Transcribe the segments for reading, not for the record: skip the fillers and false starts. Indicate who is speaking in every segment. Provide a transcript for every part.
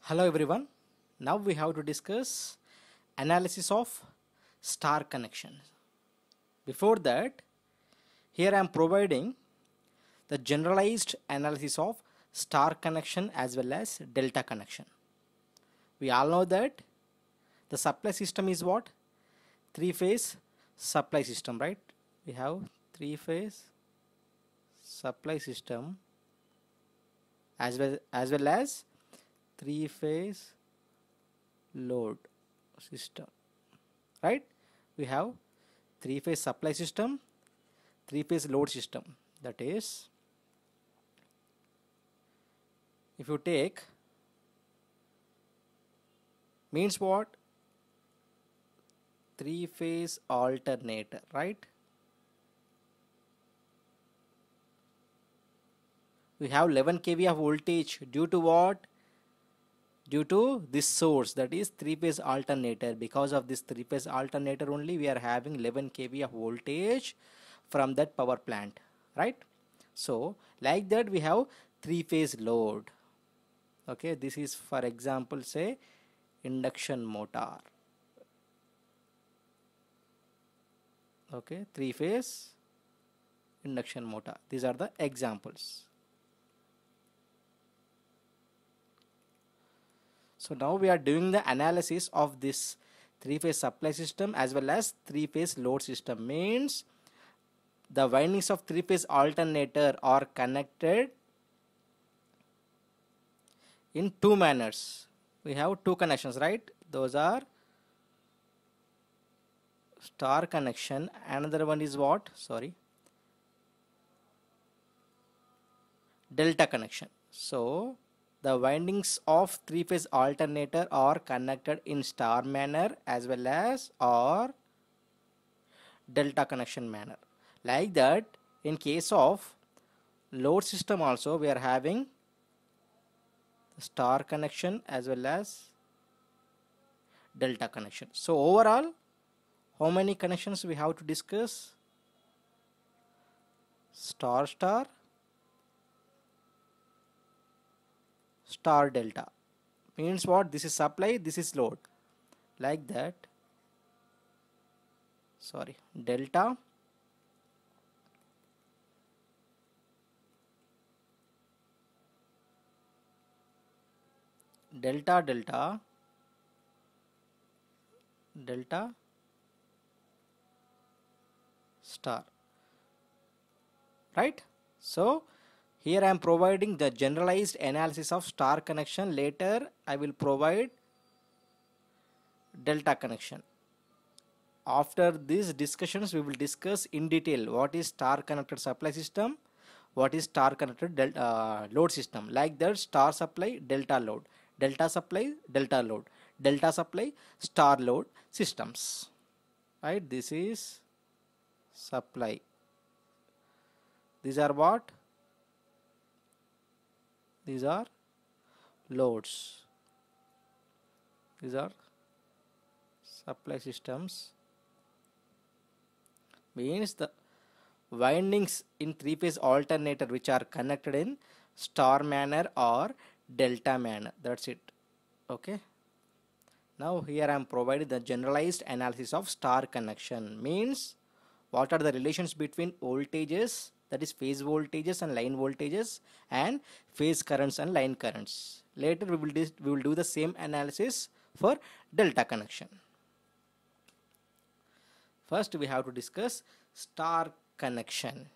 Speaker 1: Hello everyone. Now we have to discuss analysis of star connection. Before that, here I am providing the generalized analysis of star connection as well as delta connection. We all know that the supply system is what? Three-phase supply system, right? We have three-phase supply system as well as three-phase load system, right? We have three-phase supply system, three-phase load system. That is, if you take, means what? Three-phase alternator, right? We have 11 kV of voltage due to what? Due to this source, that is three-phase alternator. Because of this three-phase alternator only we are having 11 kV of voltage from that power plant, right? So like that we have three-phase load. Okay, this is for example say induction motor. Okay, three-phase induction motor. These are the examples. So now we are doing the analysis of this three-phase supply system as well as three-phase load system. Means the windings of three-phase alternator are connected in two manners. We have two connections, right? Those are star connection. Another one is what? Sorry, delta connection. So the windings of three-phase alternator are connected in star manner as well as or delta connection manner. Like that, in case of load system also we are having star connection as well as delta connection. So overall, how many connections we have to discuss? Star star, star delta. Means what? This is supply, this is load. Like that. Sorry, delta, delta delta, delta star, right? So here I am providing the generalized analysis of star connection. Later I will provide delta connection. After these discussions we will discuss in detail what is star connected supply system, what is star connected load system. Like that, star supply, delta load, delta supply, delta load, delta supply, star load systems, right? This is supply. These are what? These are loads. These are supply systems. Means the windings in three-phase alternator which are connected in star manner or delta manner. That's it. Okay. Now here I am providing the generalized analysis of star connection. Means what are the relations between voltages, that is phase voltages and line voltages, and phase currents and line currents. Later we will do the same analysis for delta connection. First we have to discuss star connection.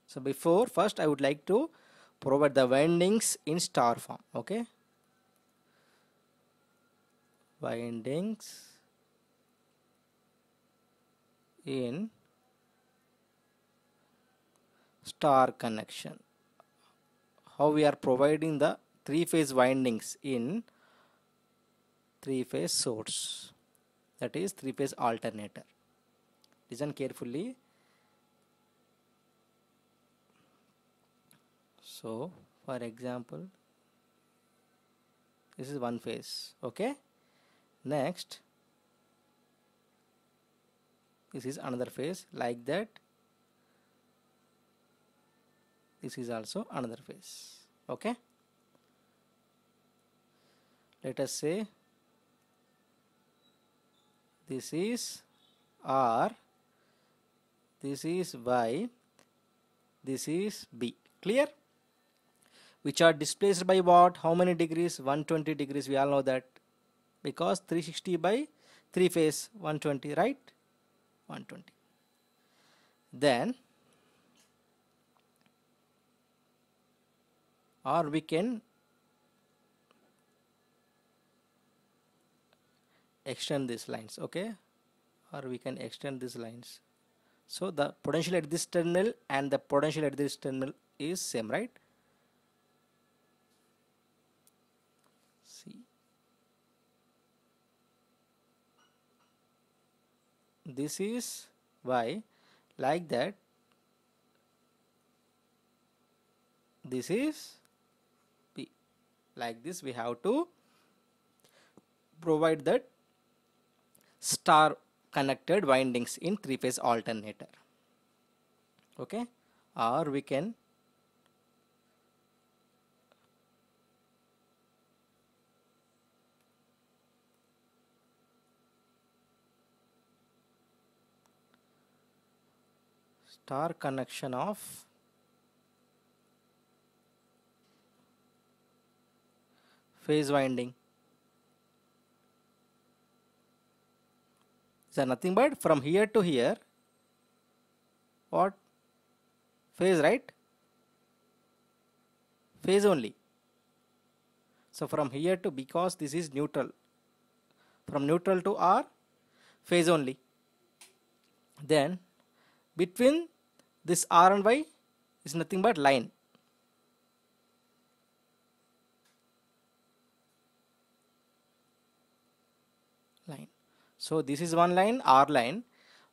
Speaker 1: So first I would like to provide the windings in star form. Okay, windings in star connection. How we are providing the three-phase windings in three-phase source, that is three-phase alternator. Listen carefully. So for example, this is one phase. Okay, next this is another phase. Like that, this is also another phase. Okay, let us say this is R, this is Y, this is B. Clear? Which are displaced by what? How many degrees? 120 degrees. We all know that, because 360 by 3 phase 120, right? 120. Then, or we can extend these lines, okay? Or we can extend these lines. So the potential at this terminal and the potential at this terminal is same, right? See, this is Y, like that. This is P. Like this, we have to provide that star connected windings in three-phase alternator. Okay, or we can star connection of phase winding. So nothing but from here to here, what? Phase, right? Phase only. So from here to, because this is neutral, from neutral to R, phase only. Then between this R and Y is nothing but line. So this is one line, R line,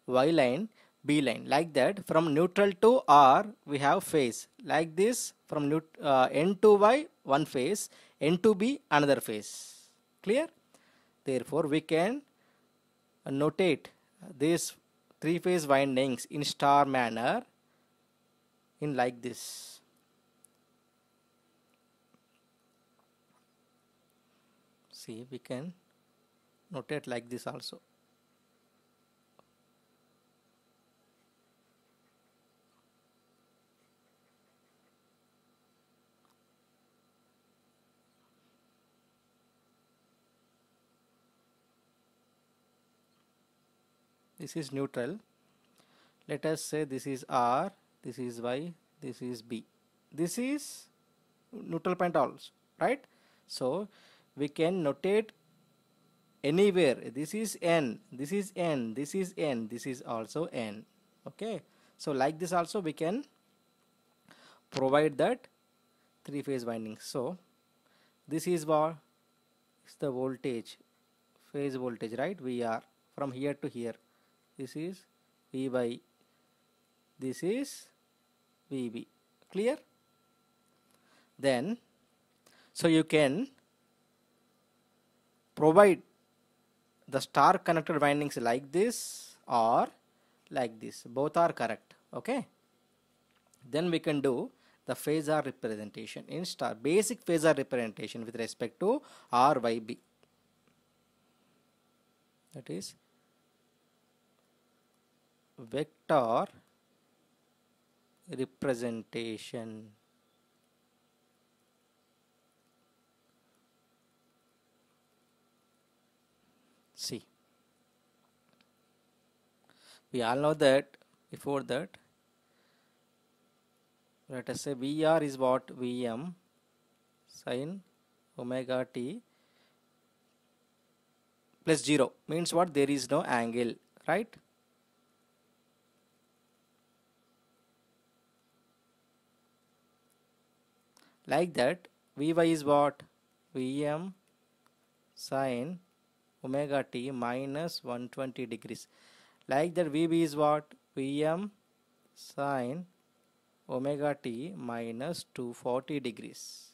Speaker 1: Y line, B line, like that. From neutral to R we have phase, like this. From N to Y one phase, N to B another phase. Clear? Therefore we can notate these three phase windings in star manner in like this. See, we can notate like this also. This is neutral. Let us say this is R, this is Y, this is B. This is neutral point also, right? So we can notate anywhere. This is N, this is N, this is N, this is also N. Okay, so like this also we can provide that three phase winding. So this is what is the voltage, phase voltage, right? VR from here to here. This is VY, this is VB. Clear? Then so you can provide the star connected windings like this or like this. Both are correct. Okay, then we can do the phasor representation in star, basic phasor representation with respect to RYB. That is vector representation. See, we all know that. Before that, let us say VR is what? Vm sin omega t plus 0 means what? There is no angle, right? Like that, Vy is what? Vm sin omega t minus 120 degrees. Like that, Vb is what? Vm sin omega t minus 240 degrees.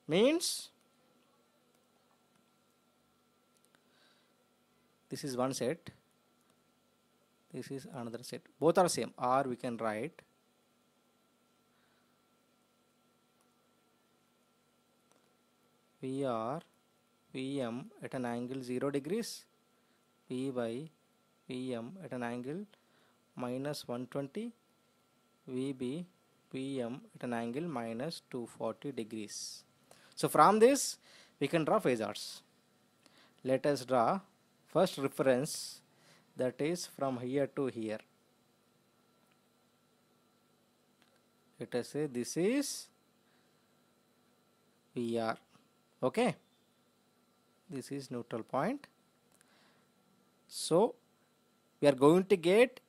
Speaker 1: Means this is one set, this is another set. Both are same, or we can write VR Vm at an angle 0 degrees, Vy Vm at an angle minus 120, Vb Vm at an angle minus 240 degrees. So from this we can draw phasors. Let us draw first reference, that is from here to here. Let us say this is VR. Okay, this is neutral point. So we are going to get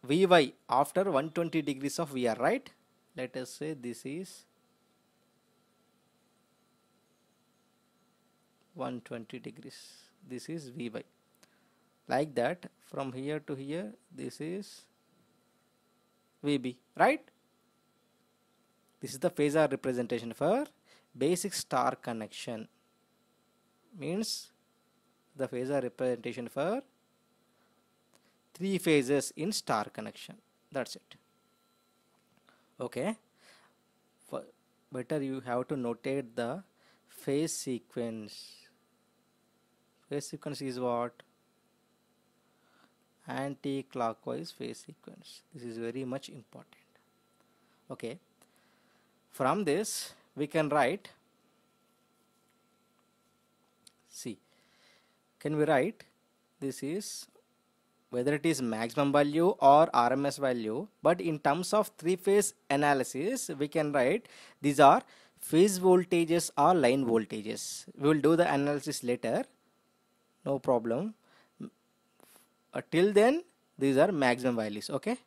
Speaker 1: Vy after 120 degrees of VR, right? Let us say this is 120 degrees. This is Vy. Like that, from here to here, this is Vb, right? This is the phasor representation for basic star connection. Means the phasor representation for three phases in star connection. That's it. Okay. For better you have to notate the phase sequence. Phase sequence is what? Anti-clockwise phase sequence. This is very much important. Okay. From this we can write, see, can we write this is whether it is maximum value or RMS value, but in terms of three-phase analysis we can write these are phase voltages or line voltages. We will do the analysis later, no problem. Till then these are maximum values. Okay,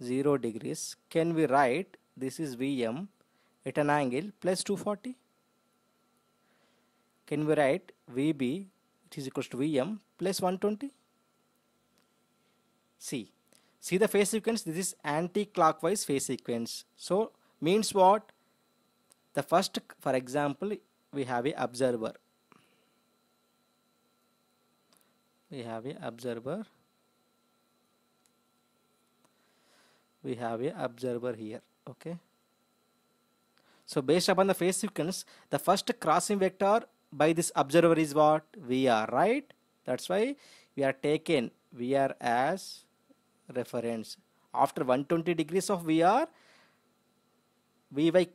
Speaker 1: 0 degrees. Can we write this is Vm at an angle plus 240? Can we write Vb, it is equals to Vm plus 120? See the phase sequence. This is anti-clockwise phase sequence. So means what? The first, for example, we have a observer. We have a observer here. Okay. So based upon the phase sequence, the first crossing vector by this observer is what? VR, right? That's why we are taken VR as reference. After 120 degrees of VR, Vy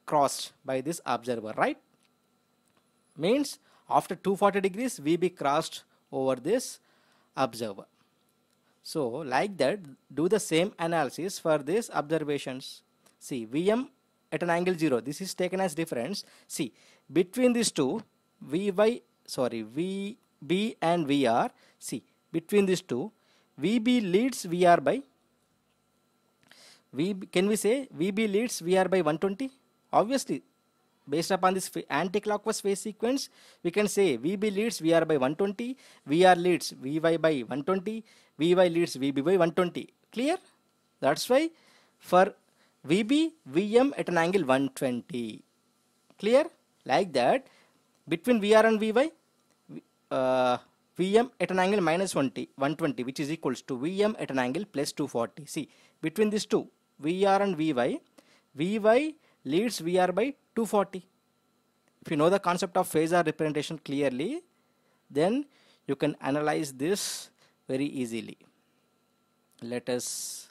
Speaker 1: crossed by this observer, right? Means after 240 degrees Vb crossed over this observer. So like that, do the same analysis for these observations. See, Vm at an angle 0, this is taken as reference. See, between these two, Vb and Vr, see, between these two, Vb leads Vr by, can we say Vb leads Vr by 120? Obviously, based upon this anti-clockwise phase sequence, we can say Vb leads Vr by 120, Vr leads Vy by 120, Vy leads Vb by 120. Clear? That's why for Vb, Vm at an angle 120. Clear? Like that, between Vr and Vy, Vm at an angle minus 120, which is equals to Vm at an angle plus 240. See, between these two, Vr and Vy, Vy leads Vr by 240. If you know the concept of phasor representation clearly, then you can analyze this very easily. Let us,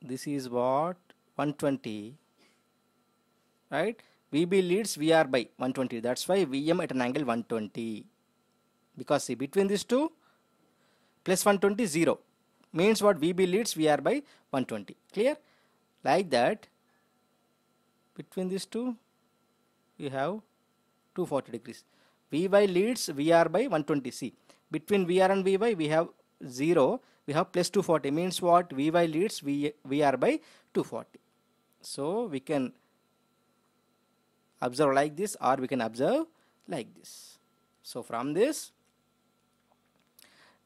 Speaker 1: this is what? 120, right? Vb leads Vr by 120. That's why Vm at an angle 120. Because see, between these two, plus 120, 0. Means what? Vb leads Vr by 120. Clear? Like that, between these two, we have 240 degrees. Vy leads Vr by 120. See, between Vr and Vy, we have 0. We have plus 240. Means what? Vy leads Vr by 240. So we can observe like this, or we can observe like this. So from this,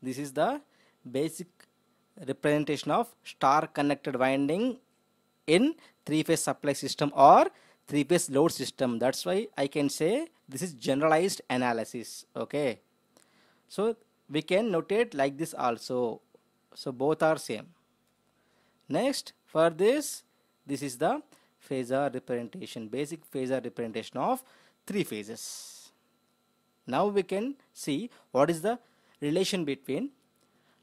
Speaker 1: this is the basic representation of star connected winding in three-phase supply system or three-phase load system. That's why I can say this is generalized analysis. Okay, so we can notate like this also. So both are same. Next, for this is the phasor representation, basic phasor representation of three phases. Now we can see what is the relation between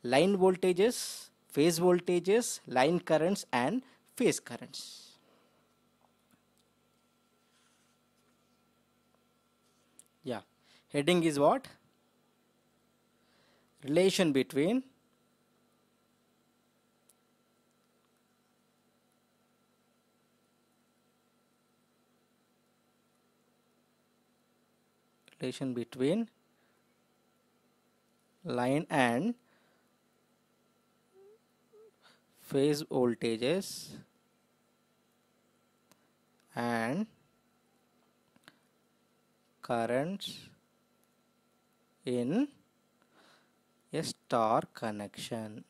Speaker 1: line voltages, phase voltages, line currents and phase currents. Yeah, heading is what? Relation between line and phase voltages and currents in a star connection.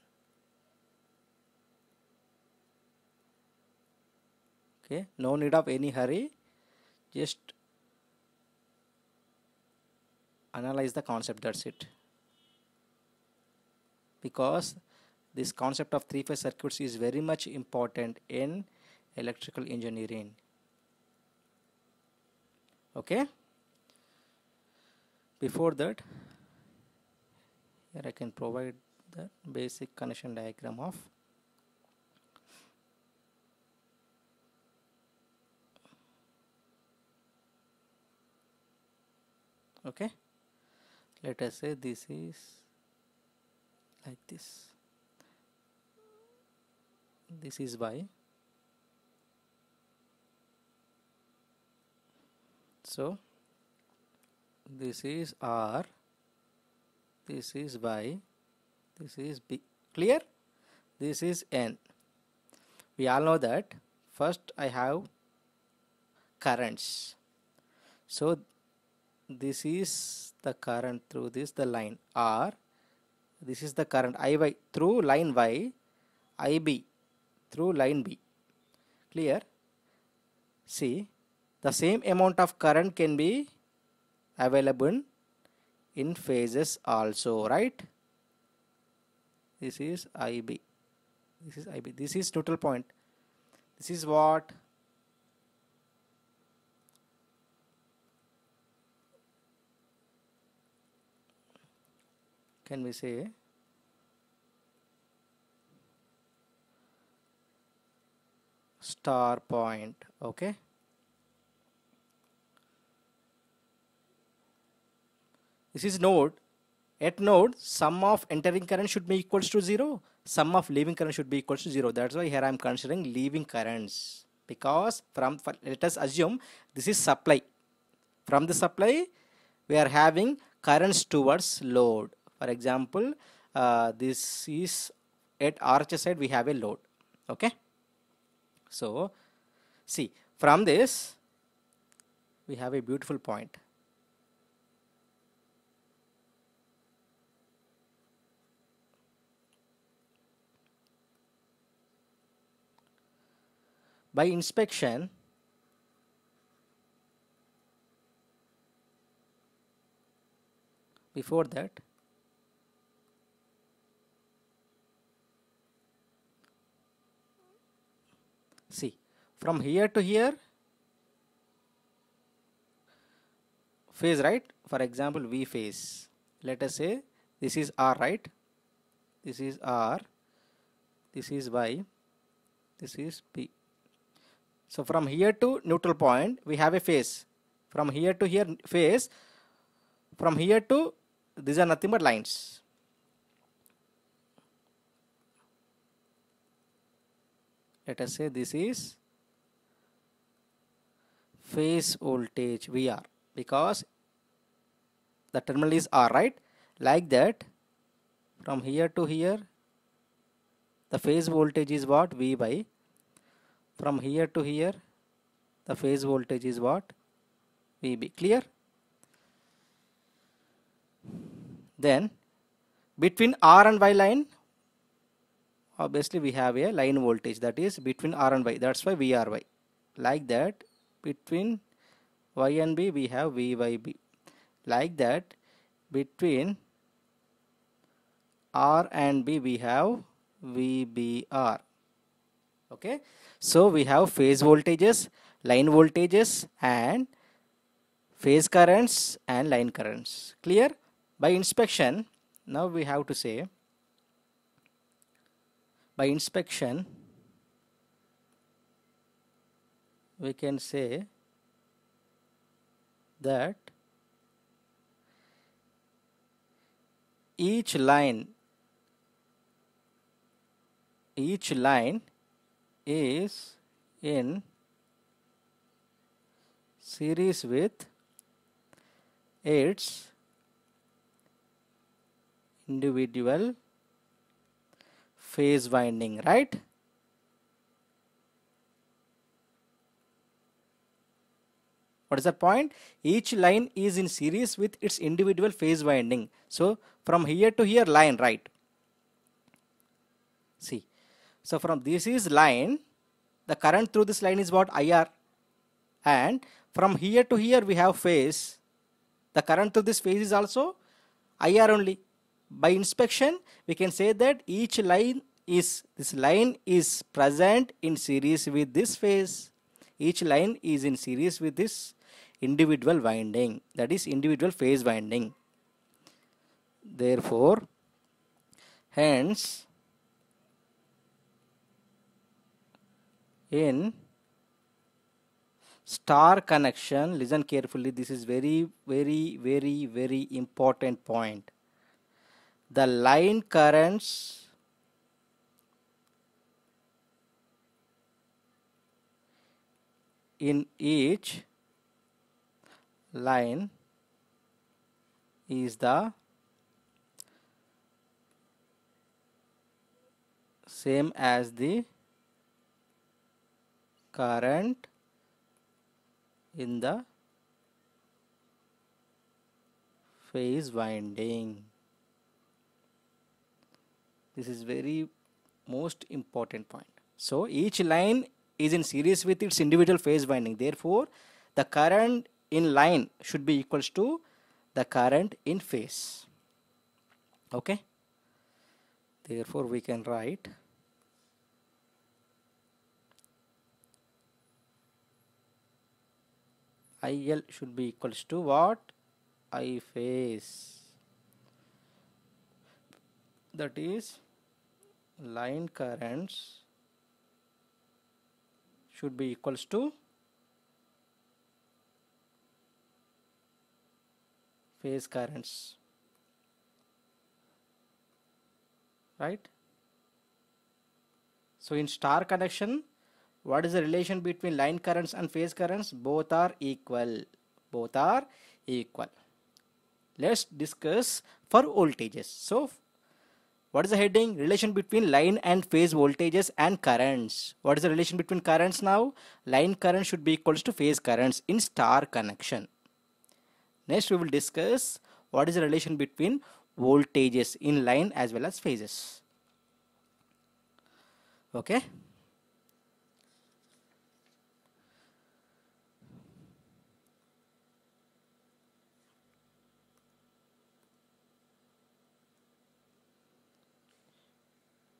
Speaker 1: Okay, no need of any hurry, just analyze the concept, that's it. Because this concept of three-phase circuits is very much important in electrical engineering. Okay, before that, here I can provide the basic connection diagram of okay, let us say this is like this. This is Y. So this is R, this is Y, this is B. Clear? This is N. We all know that first I have currents. So this is the current through this, the line R. This is the current IY through line Y, IB through line B. Clear? See, the same amount of current can be available in phases also, right? This is IB. This is IB. This is neutral point. This is what? Can we say? Star point. Okay. This is node. At node, sum of entering current should be equals to 0. Sum of leaving current should be equals to 0. That's why here I am considering leaving currents. Because let us assume this is supply. From the supply, we are having currents towards load. For example, this is at RHS side we have a load. Okay. So, see, from this, we have a beautiful point. By inspection, before that, see, from here to here, phase, right? For example, V phase. Let us say this is R, right? This is R, this is Y, this is P. So from here to neutral point, we have a phase. From here to here, phase. From here to, these are nothing but lines. Let us say this is phase voltage VR, because the terminal is R, right? Like that, from here to here, the phase voltage is what? V by. From here to here, the phase voltage is what? VB. Clear? Then, between R and Y line, obviously we have a line voltage, that is between R and Y. That's why VRY. Like that, between Y and B, we have VYB. Like that, between R and B, we have VBR. Okay, so we have phase voltages, line voltages, and phase currents and line currents. Clear? By inspection, now we have to say, by inspection we can say that each line is in series with its individual phase winding, right? What is the point? Each line is in series with its individual phase winding. So from here to here line, right? See, so from this is line, the current through this line is what? IR, and from here to here we have phase, the current through this phase is also IR only. By inspection we can say that each line is, this line is present in series with this phase. Each line is in series with this individual winding, that is individual phase winding. Therefore, hence in star connection, listen carefully, this is very important point. The line currents in each line is the same as the current in the phase winding. This is very most important point. So each line is in series with its individual phase winding. Therefore, the current in line should be equals to the current in phase. Okay. Therefore, we can write IL should be equals to what? I phase. That is, line currents should be equals to phase currents, right? So in star connection, what is the relation between line currents and phase currents? Both are equal. Both are equal. Let's discuss for voltages. So what is the heading? Relation between line and phase voltages and currents. What is the relation between currents now? Line current should be equals to phase currents in star connection. Next we will discuss what is the relation between voltages in line as well as phases. Okay.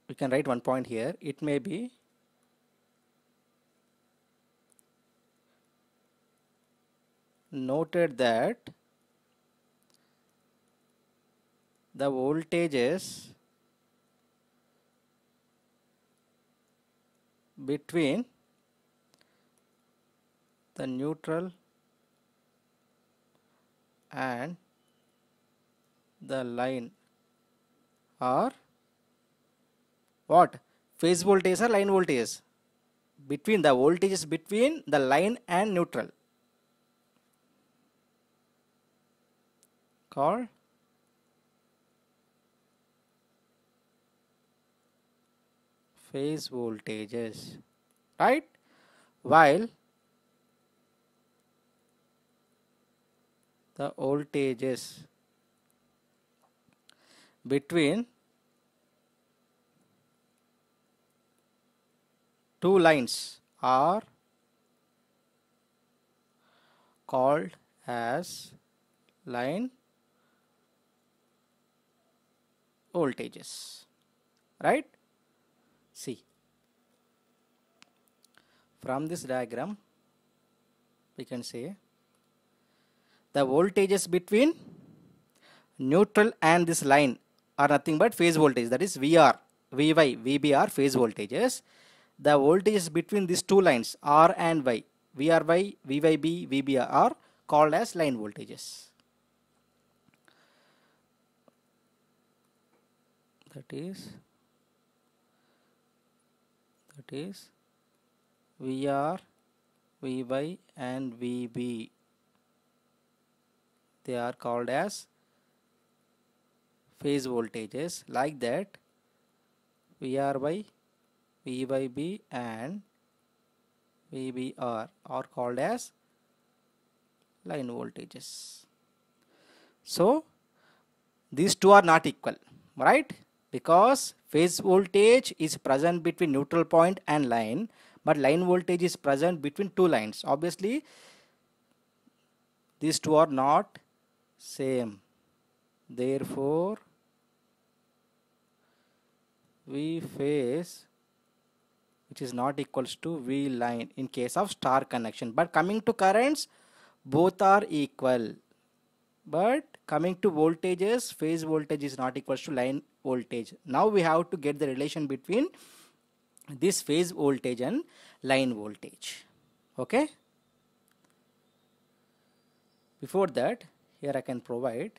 Speaker 1: We can write one point here. It may be noted that the voltages between the neutral and the line are what? Phase voltage or line voltages? Between the voltages between the line and neutral, called phase voltages, right? While the voltages between two lines are called as line voltages, right? See, From this diagram we can say the voltages between neutral and this line are nothing but phase voltage, that is VR, VY, VB are phase voltages. The voltages between these two lines R and Y, VRY, VYB, VBR are called as line voltages. That is VR, VY and VB. They are called as phase voltages. Like that, VRY, VYB and VBR are called as line voltages. So these two are not equal, right? Because phase voltage is present between neutral point and line, but line voltage is present between two lines. Obviously these two are not same. Therefore V phase, which is not equals to V line in case of star connection. But coming to currents, both are equal. But coming to voltages, phase voltage is not equals to line voltage. Now we have to get the relation between this phase voltage and line voltage. Okay. Before that, here I can provide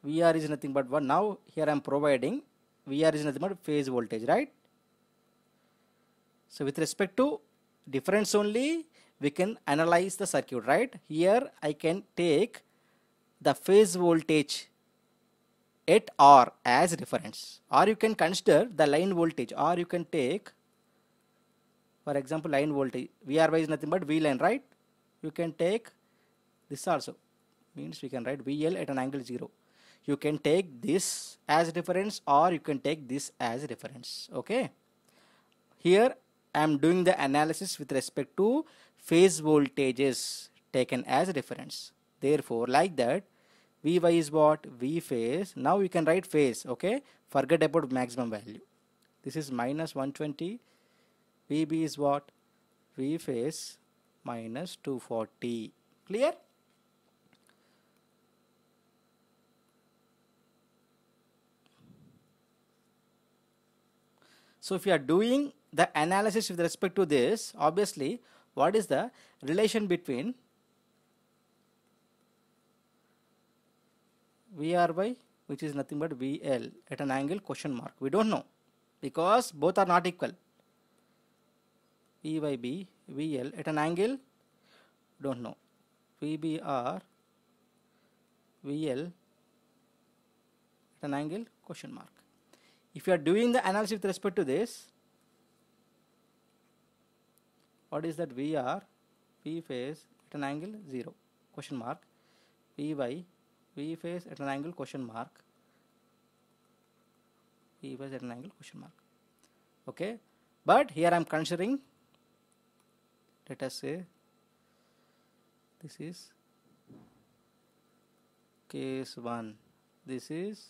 Speaker 1: VR is nothing but 1. Now here I am providing VR is nothing but phase voltage, right? So with respect to difference only, we can analyze the circuit, right? Here I can take the phase voltage at R as reference, or you can consider the line voltage, or you can take, for example, line voltage. VRY is nothing but V line, right? You can take this also, means we can write VL at an angle 0. You can take this as reference, or you can take this as reference. Okay. Here I am doing the analysis with respect to phase voltages taken as reference. Therefore, like that, Vy is what? V phase. Now we can write phase. Okay. Forget about maximum value. This is minus 120. Vb is what? V phase minus 240. Clear? So if you are doing the analysis with respect to this, obviously what is the relation between VRY, which is nothing but VL at an angle question mark? We don't know because both are not equal. VYB, VL at an angle, don't know. VBR, VL at an angle question mark. If you are doing the analysis with respect to this, what is that? VR, V phase at an angle 0 question mark, Vy, V phase at an angle question mark, V phase at an angle question mark. Okay, but here I am considering, let us say this is case 1, this is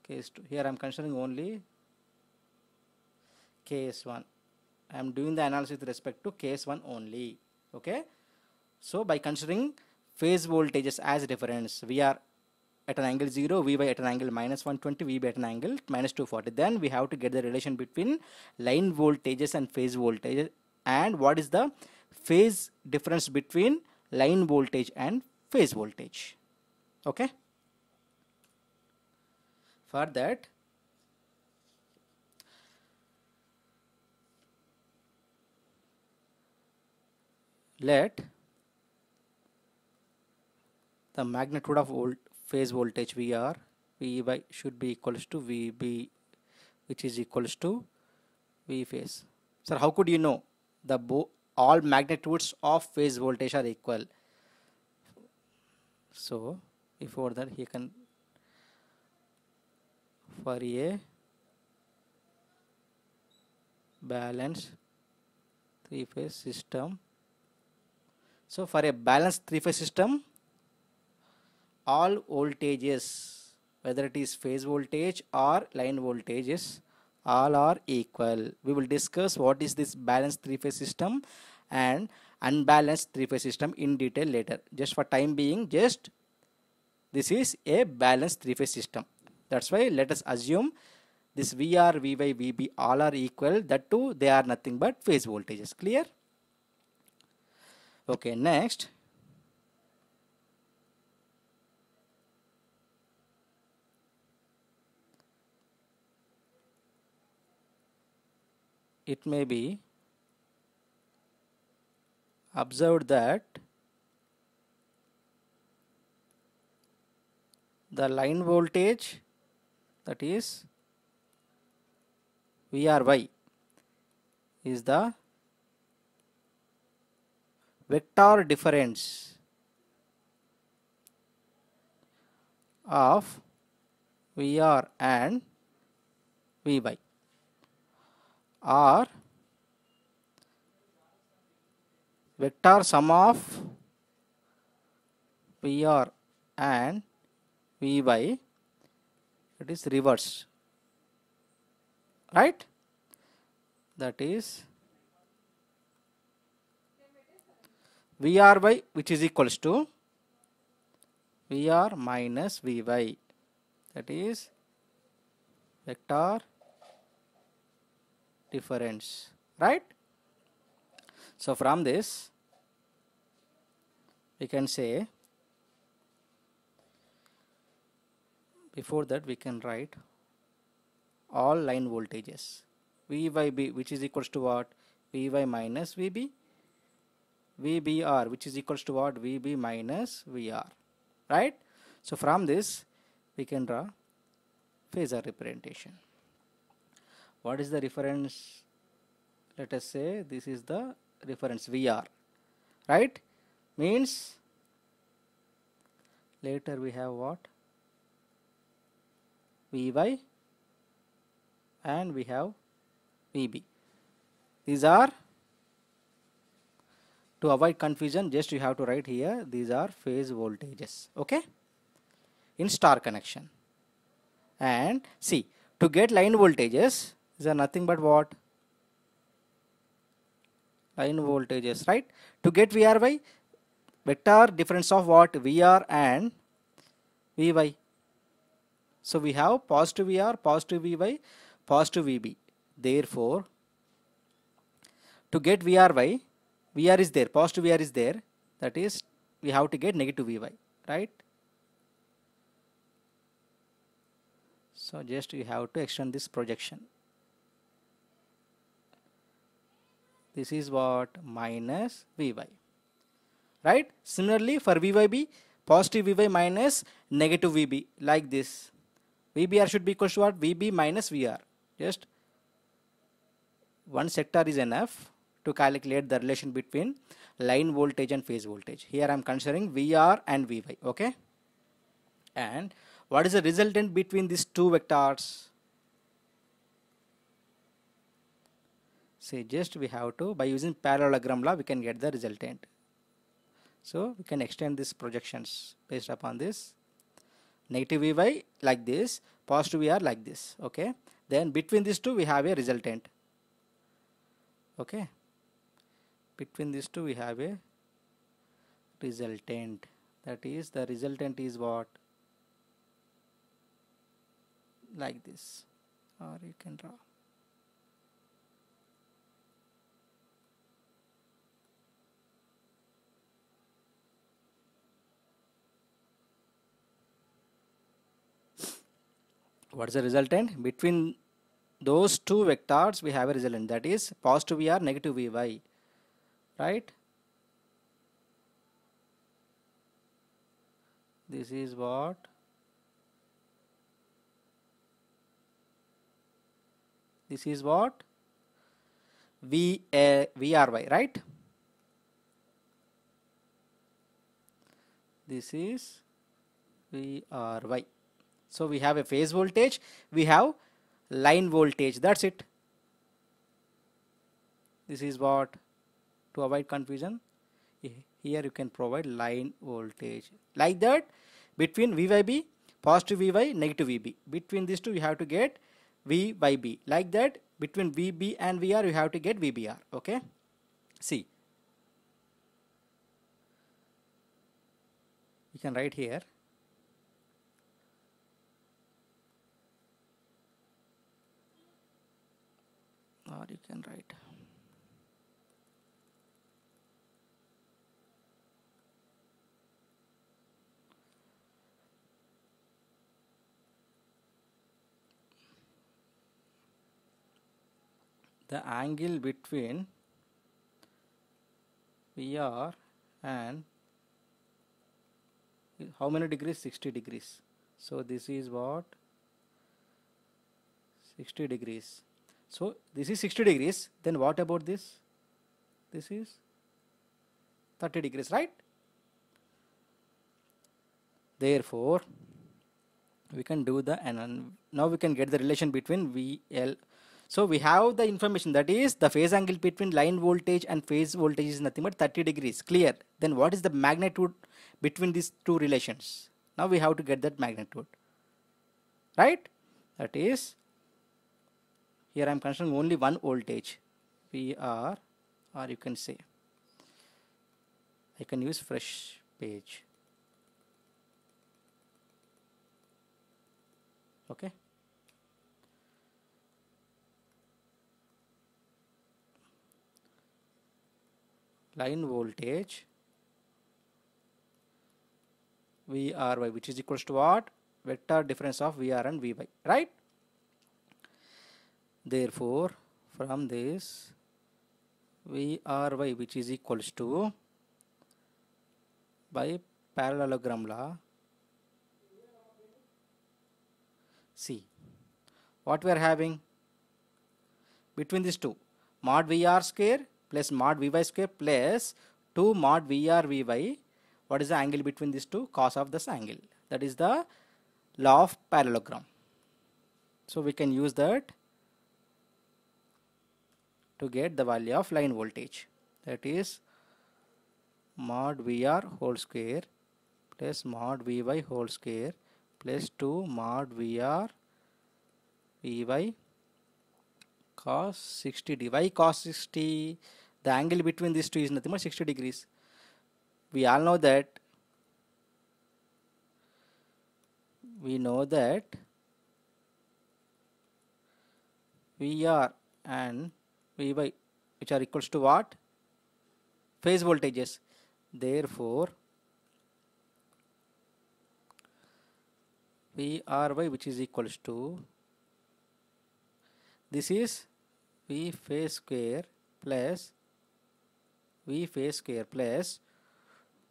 Speaker 1: case 2. Here I am considering only case 1. I am doing the analysis with respect to case 1 only. Okay. So by considering phase voltages as reference, we are at an angle 0, Vy at an angle minus 120, Vb at an angle minus 240. Then we have to get the relation between line voltages and phase voltages, and what is the phase difference between line voltage and phase voltage. Okay. For that, let the magnitude of phase voltage VR, Vy should be equals to Vb, which is equals to V phase. Sir, how could you know the all magnitudes of phase voltage are equal? So before that, he can, for a balanced three-phase system. So for a balanced three-phase system, all voltages, whether it is phase voltage or line voltage, is all are equal. We will discuss what is this balanced three-phase system and unbalanced three-phase system in detail later. Just for time being, just this is a balanced three-phase system. That's why let us assume this VR, VY, VB all are equal. That too, they are nothing but phase voltages. Clear? Okay, next. It may be observed that the line voltage, that is VRY, is the vector difference of VR and VY, or vector sum of VR and VY, it is reversed, right? That is VRY, which is equals to VR minus VY, that is vector difference, right? So from this we can say, before that we can write all line voltages VYB, which is equals to what? VY minus VB, VBR, which is equals to what? VB minus VR, right? So from this we can draw phasor representation. What is the reference? Let us say this is the reference VR, right? Means later we have what? VY and we have VB. These are, to avoid confusion, just you have to write here, these are phase voltages, okay, in star connection. And see, to get line voltages, these are nothing but what? Line voltages, right? To get VRY, vector difference of what? VR and VY. So we have positive VR, positive VY, positive VB. Therefore, to get VRY, VR is there, positive VR is there, that is we have to get negative VY, right? So just you have to extend this projection. This is what? Minus VY, right? Similarly for VYB, positive VY minus negative VB, like this. VBR should be equal to what? VB minus VR. Just one sector is enough to calculate the relation between line voltage and phase voltage. Here I am considering VR and VY, okay? And what is the resultant between these two vectors? See, just we have to, by using parallelogram law, we can get the resultant. So we can extend these projections based upon this. Negative VY like this, positive VR like this, okay? Then between these two we have a resultant, okay? Between these two we have a resultant, that is the resultant is what? Like this, or you can draw. What is the resultant? Between those two vectors we have a resultant, that is positive VR, negative VY, right? This is what? This is what? VRY, right? This is VRY. So we have a phase voltage, we have line voltage, that's it. This is what? To avoid confusion, here you can provide line voltage. Like that, between VYB, positive VY, negative VB. Between these two you have to get V by B. Like that, between VB and VR, you have to get VBR. Okay. See, you can write here. Or you can write. The angle between VR and how many degrees? 60 degrees. So this is what? 60 degrees. So this is 60 degrees. Then what about this? This is 30 degrees, right? Therefore, we can do the, and now we can get the relation between VL. So we have the information, that is the phase angle between line voltage and phase voltage is nothing but 30 degrees. Clear? Then what is the magnitude between these two relations? Now we have to get that magnitude, right? That is, here I am considering only one voltage, VR, or you can say, I can use fresh page. Okay. Line voltage VRY, which is equals to what? Vector difference of VR and VY, right? Therefore, from this VRY, which is equals to, by parallelogram law, see what we are having between these two, mod VR square plus mod VY square plus 2 mod VR VY. What is the angle between these two? Cos of this angle. That is the law of parallelogram. So we can use that to get the value of line voltage. That is mod VR whole square plus mod VY whole square plus 2 mod VR VY cos 60. Why cos 60? The angle between these two is nothing but 60 degrees. We all know that. We know that VR and VY, which are equals to what? Phase voltages. Therefore, VRY, which is equals to, this is V phase square plus V phase square plus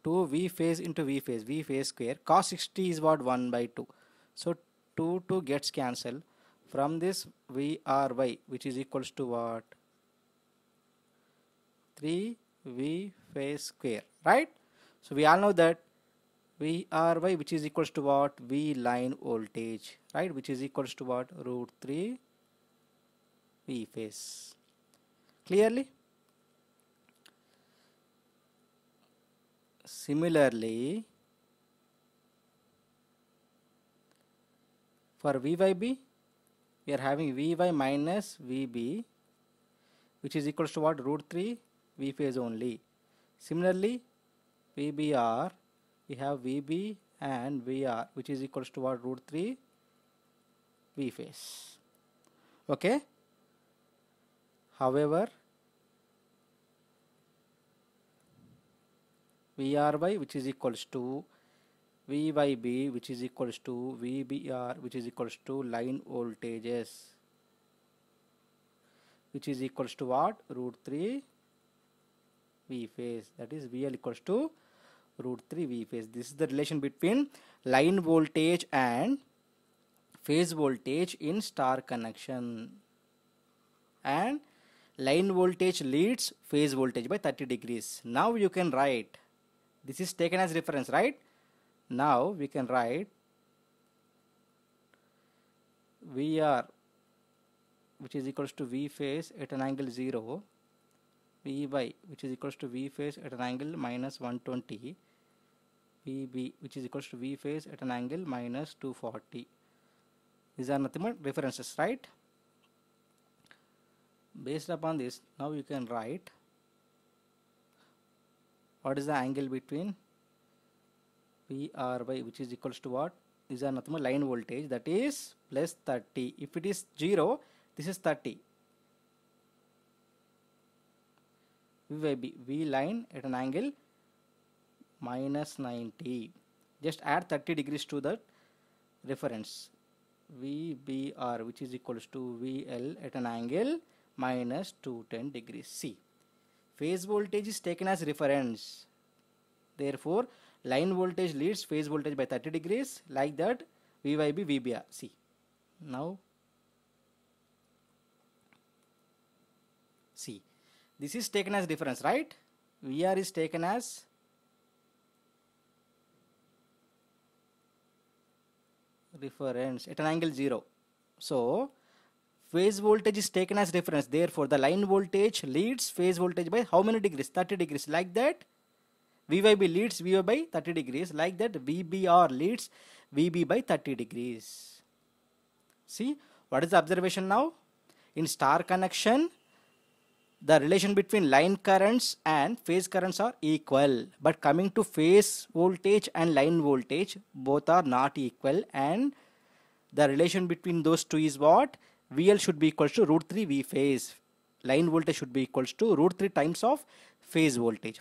Speaker 1: 2 V phase into V phase square. Cos 60 is what? 1 by 2. So 2 gets cancelled. From this VRY, which is equals to what? 3 V phase square, right? So we all know that VRY, which is equals to what? V line voltage, right? Which is equals to what? Root 3 V phase. Clearly? Similarly, for VYB, we are having VY minus VB, which is equals to what? Root 3 V phase only. Similarly, VBR, we have VB and VR, which is equals to what? Root 3 V phase. Okay. However, VRY, which is equals to VYB, which is equals to VBR, which is equals to line voltages, which is equals to what? Root 3 V phase. That is VL equals to root 3 V phase. This is the relation between line voltage and phase voltage in star connection. And line voltage leads phase voltage by 30 degrees. Now you can write, this is taken as reference, right? Now we can write VR, which is equals to V phase at an angle 0, VY, which is equals to V phase at an angle minus 120, VB, which is equals to V phase at an angle minus 240. These are nothing but references, right? Based upon this, now you can write what is the angle between PR by, which is equals to what? These are nothing but line voltage, that is plus 30. If it is 0, this is 30. V by B, V line at an angle minus 90. Just add 30 degrees to that reference. VBR, which is equals to VL at an angle minus 210 degrees. See, phase voltage is taken as reference. Therefore, line voltage leads phase voltage by 30 degrees, like that V by B, VBR. See, now see, this is taken as reference, right? VR is taken as reference at an angle 0. So, phase voltage is taken as reference. Therefore, the line voltage leads phase voltage by how many degrees? 30 degrees. Like that, VYB leads VY by 30 degrees. Like that, VBR leads VB by 30 degrees. See, what is the observation now? In star connection, the relation between line currents and phase currents are equal. But coming to phase voltage and line voltage, both are not equal, and the relation between those two is what? VL should be equals to root 3 V phase. Line voltage should be equals to root 3 times of phase voltage.